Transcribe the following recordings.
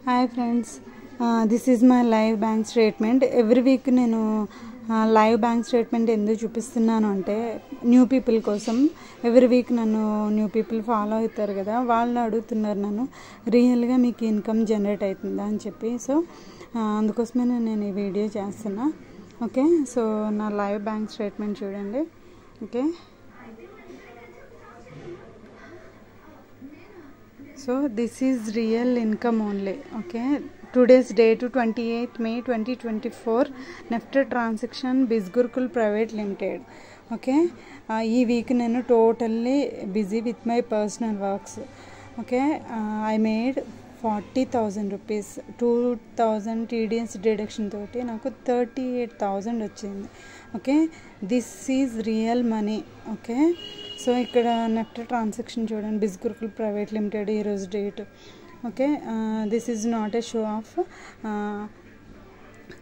Hi friends, this is my live bank statement. Every week నేను live bank statement ఎందుకు చూపిస్తున్నాను అంటే new people కోసం. ఎవ్రీ వీక్ నన్ను న్యూ పీపుల్ ఫాలో అవుతారు కదా, వాళ్ళు అడుగుతున్నారు నన్ను రియల్గా మీకు ఇన్కమ్ జనరేట్ అవుతుందా అని చెప్పి. సో అందుకోసమే నేను ఈ వీడియో చేస్తున్నా. ఓకే, సో నా లైవ్ బ్యాంక్ స్టేట్మెంట్ చూడండి. Okay, so this is real income only. Okay, today's date 28th May 2024, NEFT transaction Bizgurukul private limited. Okay, ఈ వీక్ నేను totally busy with my personal works. Okay, I made 40,000 rupees. 2,000 TDS deduction తోటి నాకు 38,000 వచ్చింది. Okay, this is real money. Okay, so ఇక్కడ NEFT transaction చూడండి, Bizgurukul private limited, ఈరోజు date. Okay, this is not a show off.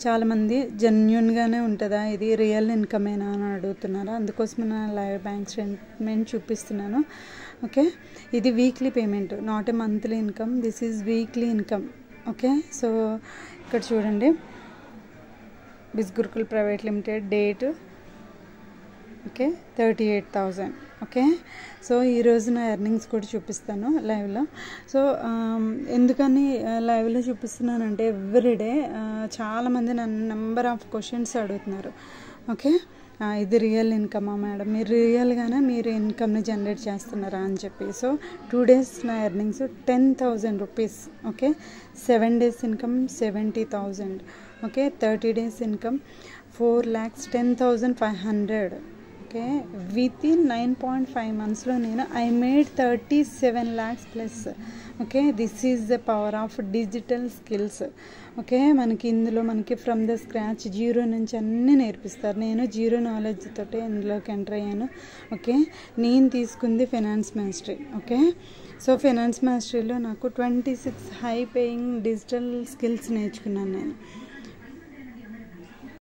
చాలామంది జెన్యున్గానే ఉంటుందా, ఇది రియల్ ఇన్కమేనా అని అడుగుతున్నారు. అందుకోసం నా లైవ్ బ్యాంక్ స్టేట్మెంట్ చూపిస్తున్నాను. ఓకే, ఇది weekly payment, not a monthly income. This is weekly income. Okay, so ఇక్కడ చూడండి, Bizgurukul private limited date. Okay, 38,000. Okay, so ఈరోజు నా ఎర్నింగ్స్ కూడా చూపిస్తాను లైవ్లో. సో ఎందుకని లైవ్లో చూపిస్తున్నానంటే ఎవ్రీడే చాలామంది నన్ను నెంబర్ ఆఫ్ క్వశ్చన్స్ అడుగుతున్నారు. ఓకే, ఇది రియల్ ఇన్కమా మేడం, మీరు రియల్గానే మీరు ఇన్కమ్ని జనరేట్ చేస్తున్నారా అని చెప్పి. సో 2 days నా earnings 10,000 rupees. Okay, 7 days income 70,000. Okay, 30 days income 4,10,500. Okay, with in 9.5 monthsలో నేను I made 37 lakhs plus. Okay, this is the power of digital skills. Okay, మనకి ఇందులో మనకి ఫ్రమ్ ద స్క్రాచ్, జీరో నుంచి అన్నీ నేర్పిస్తారు. నేను జీరో నాలెడ్జ్ తోటి ఇందులోకి ఎంటర్ అయ్యాను. ఓకే, నేను తీసుకుంది finance mastery. Okay, so finance మాస్టరీలో నాకు 26 హై పేయింగ్ డిజిటల్ స్కిల్స్ నేర్చుకున్నాను నేను.